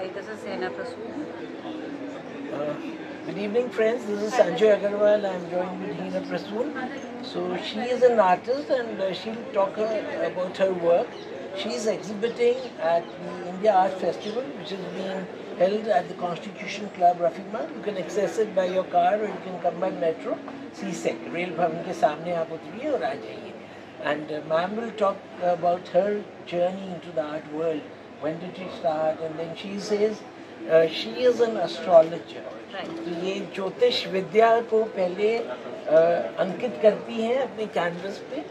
Hi, this is Sena Prasoon. Uh, Good evening, friends. This is Sanjay Agarwal. I'm joined with Hina Prasoon. So she is an artist, and she'll talk about her work. She's exhibiting at the India Art Festival, which is being held at the Constitution Club, Rafima. You can access it by your car, or you can come by metro. CSEC, Rail Bhavan ke सामने आप उतरिए और आ जाइए. And ma'am will talk about her journey into the art world. When did she start? And then she says she is an astrologer. तो ये ज्योतिष विद्या को पहले अंकित करती हैं अपने कैनवस पे,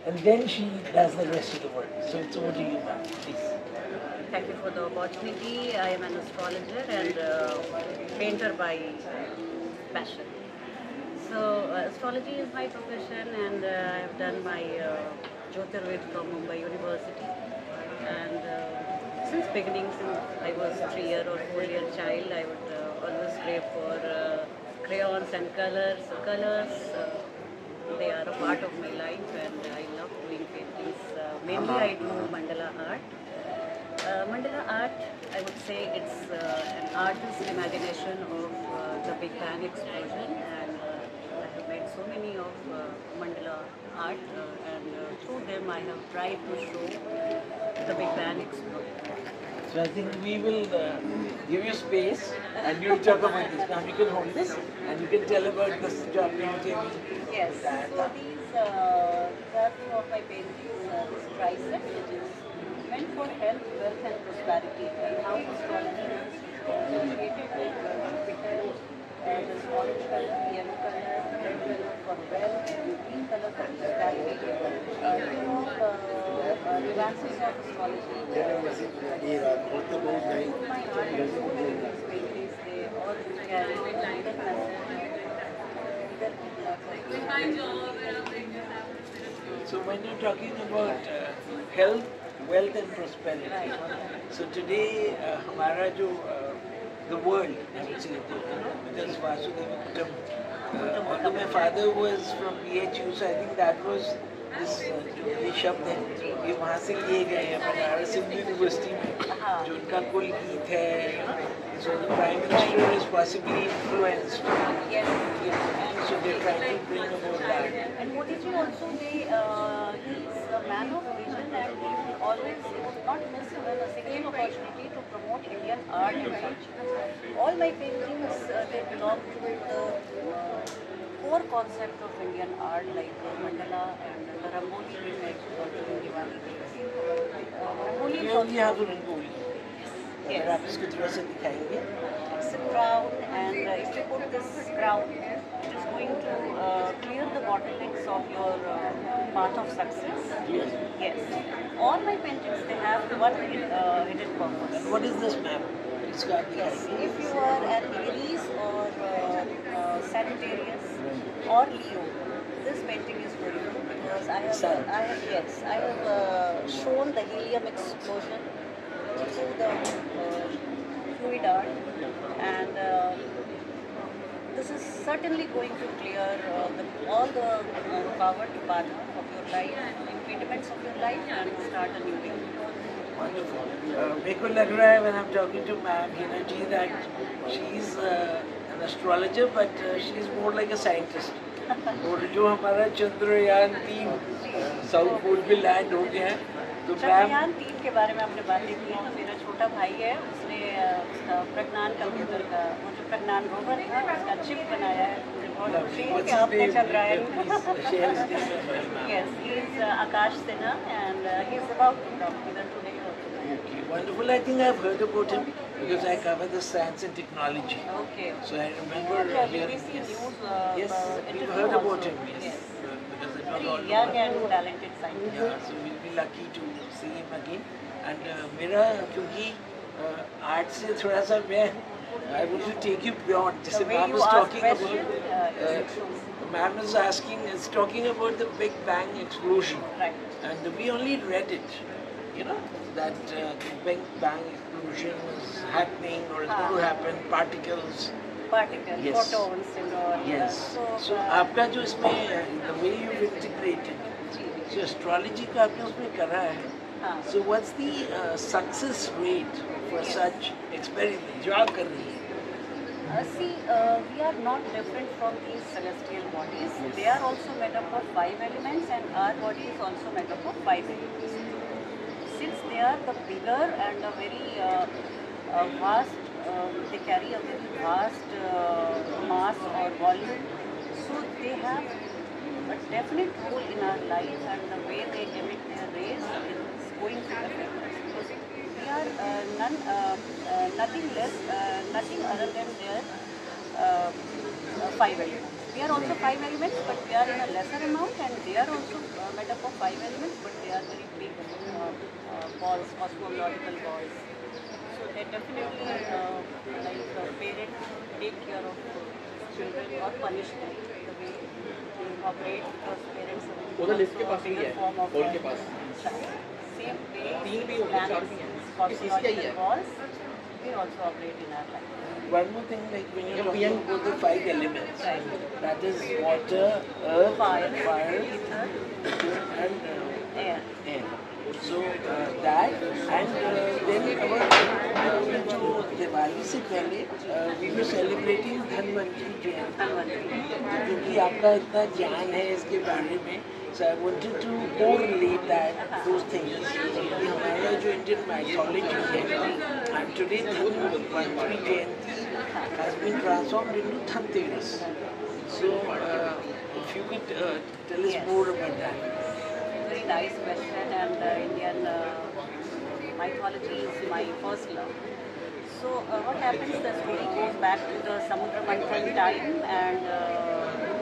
and then she does the rest of the work. So it's over to you, ma'am, please. Thank you for the opportunity. I am an astrologer and painter by passion. So astrology is my profession, and I have done my Jyotirvid from Mumbai University. And since beginning, since I was 3-year or 4-year child, I would always crave for crayons and colors. So colors, they are a part of my life, and I love doing paintings. Mainly I do mandala art. Mandala art, I would say it's an artist's imagination of the Big Bang explosion, and I have made so many of mandala art, and through them I have tried to show the Big Bang explosion. So I think we will give you space, and you'll talk about this. Now you can hold this, and you can tell about this job painting. Yes, so these are two of my paintings. This tricep, which is meant for health, wealth and prosperity, and how astrology is associated with Jupiter. There's orange color, yellow color, red color for wealth, green color for prosperity. Two of nuances of astrology. My art, so many of these paintings, they all carry either message. So when you're talking about health, wealth and prosperity, so today हमारा जो the world, I would say, because Vasudeva Kutam, although my father was from BHU, so I think that was this ये शब्द है, ये वहाँ से लिए गए हैं बनारस हिंदू यूनिवर्सिटी में, जो उनका कुल गीत है, so the Prime Minister is possibly influenced. Yes. So they're trying to bring about that. And Modi ji also, he is a man of vision, and he will always not miss even a single opportunity to promote Indian art and culture. All my paintings, they belong to the core concept of Indian art, like mandala and the Rangoli we make during Diwali. Rangoli is We have also... a Rangoli. Yes. आप इसको थोड़ा सा दिखाएंगे. It's a crown, and if you put this crown, it is going to clear the bottlenecks of your path of success. Yes. Yes. All my paintings, they have one hidden purpose. What is this, ma'am? इसको आप Yes. दिखाएंगे. If you are an Aries or Sagittarius or Leo, this painting is for you, because I have shown the helium explosion through the fluid art, and this is certainly going to clear all the powered bada of your life, impediments of your life, and start a new day. Wonderful. मेरे को लग रहा है when I'm talking to Ma'am Hina ji that she's an astrologer, but she's more like a scientist. और जो हमारा Chandrayaan 3 south pole पे land हो गया है, तो चंद्रयान 3 के बारे में हमने बातें की, तो मेरा छोटा भाई है, उसने उसका प्रज्ञान कंप्यूटर का वो जो प्रज्ञान रोवर था उसका चिप बनाया है, मुझे बहुत खुशी है कि आपको चल रहा है. Yes, he is Akash Sinha, and he is about to come either today or tomorrow. Okay, wonderful. I think I've heard about him because I cover the science and technology. Okay. So I remember hearing BBC yes. News Yes, we've interview heard about also. him. Yes. Yes. Because it was Very all young over. and talented scientist. Yeah, so we'll be lucky to see him again. And मेरा क्योंकि art से थोड़ा सा मैं I want to take you beyond. The जैसे way ma'am you is ask talking question, about, ma'am is asking, is talking about the Big Bang explosion. Right. And we only read it, you know, that the Big Bang explosion was happening or is going to happen, particles. Particles, Yes. photons and all. Yes. So आपका जो इसमें the way you've integrated, so astrology का आपने उसमें करा है. हाँ. So what's the success rate for such experiments जो आप कर रही हैं? See, we are not different from these celestial bodies. They are also made up of 5 elements, and our body is also made up of 5 elements. Since they are the bigger and a very vast, they carry a very vast mass or volume, so they have a definite role in our life, and the way they emit their rays is going to affect us. Because we are nothing less, nothing other than their 5 elements. We are also 5 elements, but we are in a lesser amount, and they are also made up of 5 elements, but they are very big balls, cosmological balls. So they definitely, like parents take care of children or punish them the way they operate, because parents are also a bigger form of child. Same way, planets, cosmological balls, they also operate in our life. One more thing, like when you're talking about the 5 elements, that is water, earth, fire, ether, and air. So that, and then our जो दिवाली से पहले we were celebrating Dhanvantari जयंती, क्योंकि आपका इतना ज्ञान है इसके बारे में, so I wanted to correlate those things. कि हमारा जो Indian mythology है, and today Dhanvantari Jayanti has been transformed into Dhanteras. So if you could tell us more about that. Very nice question, and Indian mythology is my first love. So what happens, the story goes back to the Samudra Manthan time, and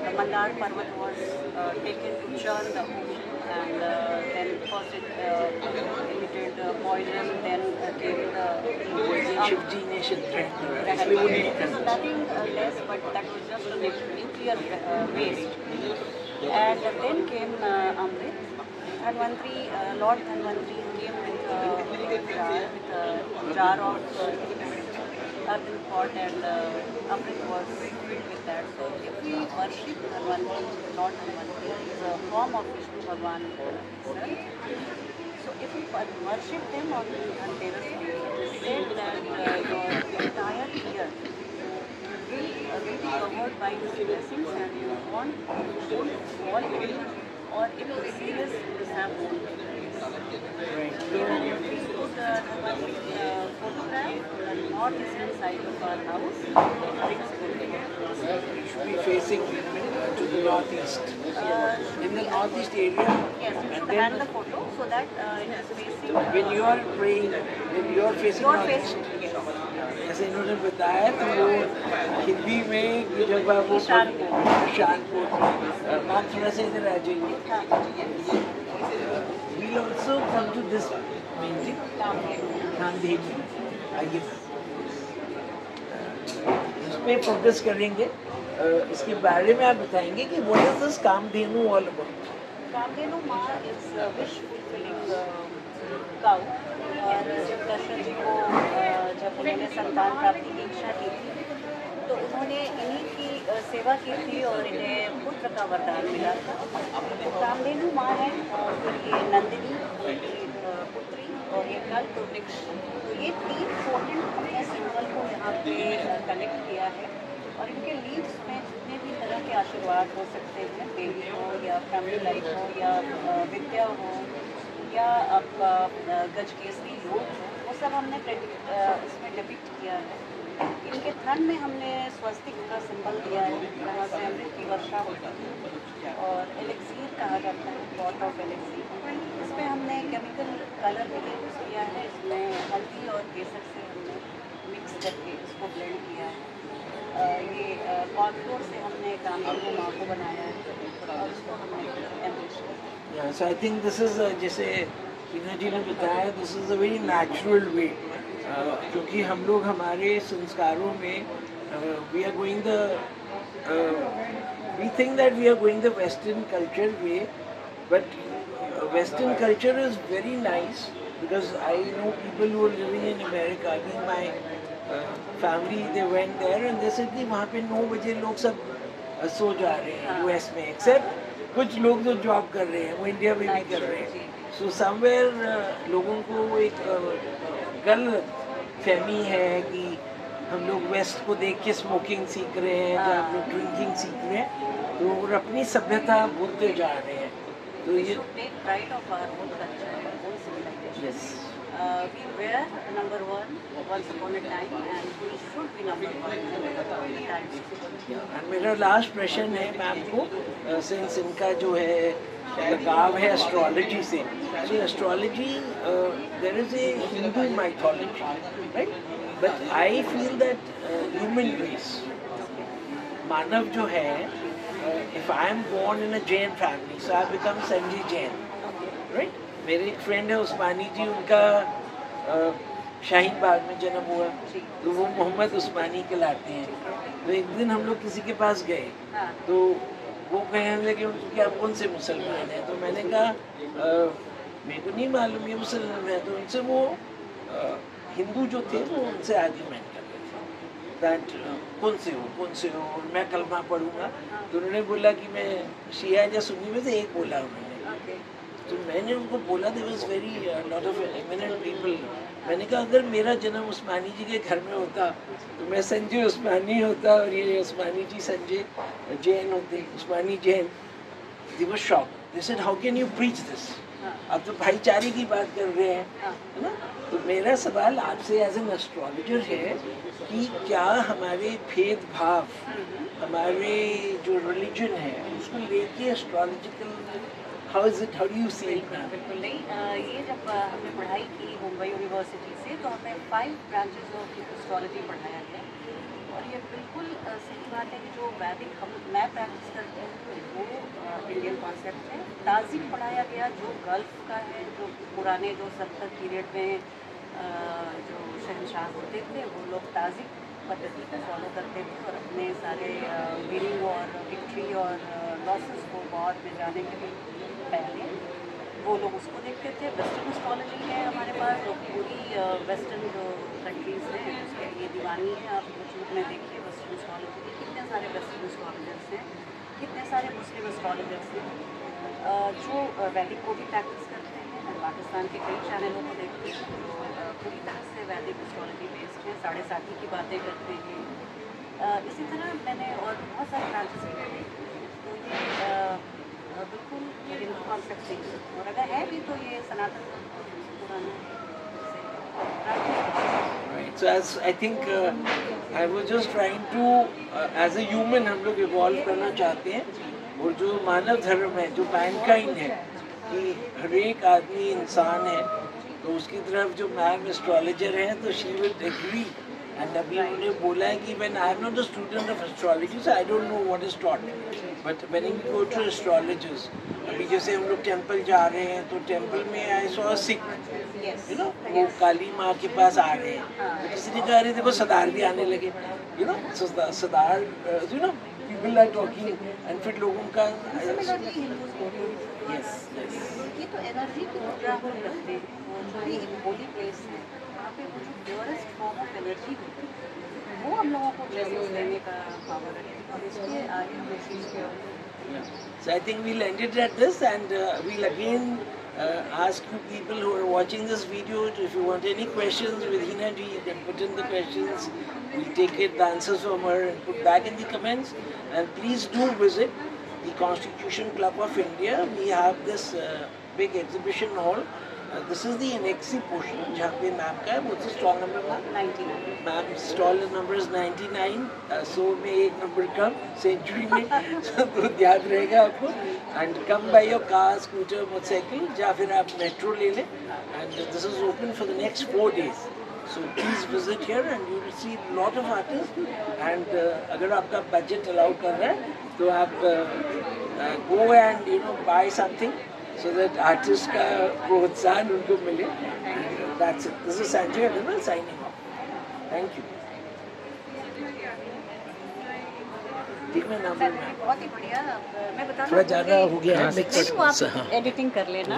the Mandar Parvat was taken to churn the ocean, and then first it emitted poison, then came the Shivji nation threat. So nothing less, but that was just a nuclear waste. And then came Amrit. Dhanvantri, Lord Dhanvantri came with a jar of earthen pot, and Amrit was filled with that. So if we worship Dhanvantri, Lord Dhanvantri is a form of Vishnu Bhagwan himself. So if we worship them on Dhanteras, it is said that your entire year will be covered by his blessings, and you want to fall ill, or if you see this, you have more. We put the photograph on the northeastern side of our house. You should be facing to the northeast. In the northeast area. Yes, you should hand the photo so that it is facing. When you are praying, when you are facing northeast. जैसे इन्होंने बताया तो वो हिंदी में जब आप वो शानपुर आप थोड़ा सा इधर आ जाइए. We'll also come to this painting, Kamdhenu. आइए इस पे फोकस करेंगे. इसके बारे में आप बताएंगे कि what is this Kamdhenu all about? Kamdhenu माँ is wish fulfilling cow. और जब दशरथ जी को जब उन्होंने संतान प्राप्ति की इच्छा की थी, तो उन्होंने इन्हीं की सेवा की थी और इन्हें पुत्र का वरदान मिला था. तो कामधेनु माँ है, और ये नंदिनी की पुत्री, और ये कल्प वृक्ष. तो ये 3 पोर्टेंट अपने सिंबल को यहाँ पे कनेक्ट किया है, और इनके लीव्स में जितने भी तरह के आशीर्वाद हो सकते हैं, बेबी हो या फैमिली लाइफ हो या विद्या हो या आपका गजकेसरी योग, वो सब हमने इसमें डिपिक्ट किया है. इनके थन में हमने स्वस्तिक का सिंबल दिया है, जहाँ से अमृत की वर्षा होती है, और एलेक्सीर कहा जाता है, पॉट ऑफ एलेक्सीर. इसमें हमने केमिकल कलर भी यूज़ किया है. इसमें हल्दी और केसर से हमने मिक्स करके इसको ब्लेंड किया है. ये कॉर्नफ्लोर से हमने कामधेनु माँ को बनाया है, और इसको हमने एनरिच किया. Yeah, so I think this is जैसे टीना जी ने बताया, this is a very natural way, क्योंकि हम लोग हमारे संस्कारों में we are going the we think that we are going the Western culture way, but Western culture is very nice, because I know people who are living in America. I mean, my family, they went there and they said कि वहाँ पे 9 बजे लोग सब सो जा रहे हैं US में, except कुछ लोग जो जॉब कर रहे हैं वो इंडिया में भी कर रहे हैं. सो समवेयर लोगों को एक गलत फहमी है कि हम लोग वेस्ट को देख के स्मोकिंग सीख रहे हैं, या हम लोग ड्रिंकिंग सीख रहे हैं, तो और अपनी सभ्यता भूलते जा रहे हैं। तो ये pride of our own culture, own civilization. Yes, We were number one once upon a time, and we should be number one in the times to come. और मेरा लास्ट प्रश्न है मैम को, सिंस इनका जो है लगाव है एस्ट्रोलॉजी से, so astrology there is a Hindu mythology, right, but I feel that human race, मानव जो है, if I am born in a Jain family, so I become Sanjay Jain, right. मेरे एक फ्रेंड है उस्मानी जी, उनका शाहीन बाग में जन्म हुआ, तो वो मोहम्मद उस्मानी कहलाते हैं। तो एक दिन हम लोग किसी के पास गए, तो वो कहने लगे कि आप कौन से मुसलमान हैं, तो मैंने कहा मेरे को नहीं मालूम ये मुसलमान है। तो उनसे वो हिंदू जो थे वो उनसे आर्ग्यूमेंट कर रहे थे दैट कौन से हो, और मैं कलमा पढ़ूंगा। तो उन्होंने बोला कि मैं शिया या सुन्नी में से एक बोला उन्होंने। तो मैंने उनको बोला, there was very lot of eminent people. मैंने कहा अगर मेरा जन्म उस्मानी जी के घर में होता तो मैं संजय उस्मानी होता और ये उस्मानी जी संजय जैन होते, Usmani Jain. They were shocked, they said how can you preach this, आप तो भाईचारे की बात कर रहे हैं, है ना। तो मेरा सवाल आपसे एज एन एस्ट्रोलॉजर है कि क्या हमारे भेदभाव, हमारे जो रिलीजन है उसको लेके astrological, how is it, how do you see it? बिल्कुल नहीं, ये जब हमने पढ़ाई की मुंबई यूनिवर्सिटी से, तो हमें 5 ब्रांचेस ऑफ एस्ट्रोलॉजी पढ़ाया गया। और ये बिल्कुल सही बात है कि जो वैदिक मैं प्रैक्टिस करती हूँ वो इंडियन कॉन्सेप्ट है। ताजिक पढ़ाया गया जो गल्फ का है, जो पुराने जो 70 पीरियड में जो शहनशाह होते थे वो लोग ताजिक पद्धति को फॉलो करते थे, और अपने सारे विनिंग और विक्ट्री और लॉसेस को वॉर में जाने के लिए पहले वो लोग उसको देखते थे। वेस्टर्न एस्ट्रोलॉजी है हमारे पास, जो पूरी वेस्टर्न जो कंट्रीज़ हैं उसके लिए दीवानी है। आप यूट्यूब में देखिए वेस्टर्न एस्ट्रोलॉजी के कितने सारे वेस्टर्न एस्ट्रोलॉजर्स हैं, कितने सारे मुस्लिम एस्ट्रोलजर्स हैं जो वैदिक को भी प्रैक्टिस करते हैं। और पाकिस्तान के कई चैनलों को देखते हैं जो पूरी तरह से वैदिक एस्ट्रोलॉजी बेस्ड है, 7.5 की बातें करते हैं। इसी तरह मैंने और बहुत सारे ब्रांचेस भी पढ़े, तो ये बिल्कुल हिंदू कॉन्सेप्ट से, और अगर है भी तो ये सनातन पुराना Right. So as I think I was just trying to as a human हम लोग इवॉल्व करना चाहते हैं, और जो मानव धर्म है, जो मैनकाइंड है, कि हर एक आदमी इंसान है, तो उसकी तरफ जो मैम एस्ट्रोलॉजर हैं तो शी विल एग्री। एंड अभी उन्होंने बोला है कि when I am not a student of astrology so I don't know what is taught, but when you go to astrologers, अभी जैसे हम लोग टेंपल जा रहे हैं तो टेंपल में I saw Sikh, you know, वो काली माँ के पास आ रहे हैं, तो किसी ने कहा अरे देखो सरदार भी आने लगे, यू नो, सरदार, you know, people are talking, and फिर लोगों का यस ये तो एनर्जी की मुद्रा हम रखते हैं, जो भी होली प्लेस है वहाँ पे वो जो प्योरेस्ट फॉर्म ऑफ एनर्जी होती है वो हम लोगों को ब्लेसिंग्स देने का पावर है, और इसलिए आगे हम इस चीज़ को So I think we'll end it at this, and we'll again ask you people who are watching this video, if you want any questions with Hina ji, you can put in the questions. We'll take it, the answers from her, and put back in the comments. And please do visit the Constitution Club of India. We have this big exhibition hall. This is the Annexi portion, जहाँ पे ma'am का है, वो तो stall number 99, ma'am stall number is 99, 100 में एक number कम, century में, तो याद रहेगा आपको। And come by your car, scooter, motorcycle, या फिर आप मेट्रो ले लें। And this is open for the next 4 days, so please visit here and you will see lot of artist. And अगर आपका बजट अलाउ कर रहा है तो आप go and you know buy something, so that artists का प्रोत्साहन उनको मिले। That's it. This is Sanjay Agarwal signing off. Thank you. ठीक है ना, बहुत ही बढ़िया। मैं बता थोड़ा ज़्यादा हो गया है, एडिटिंग कर लेना।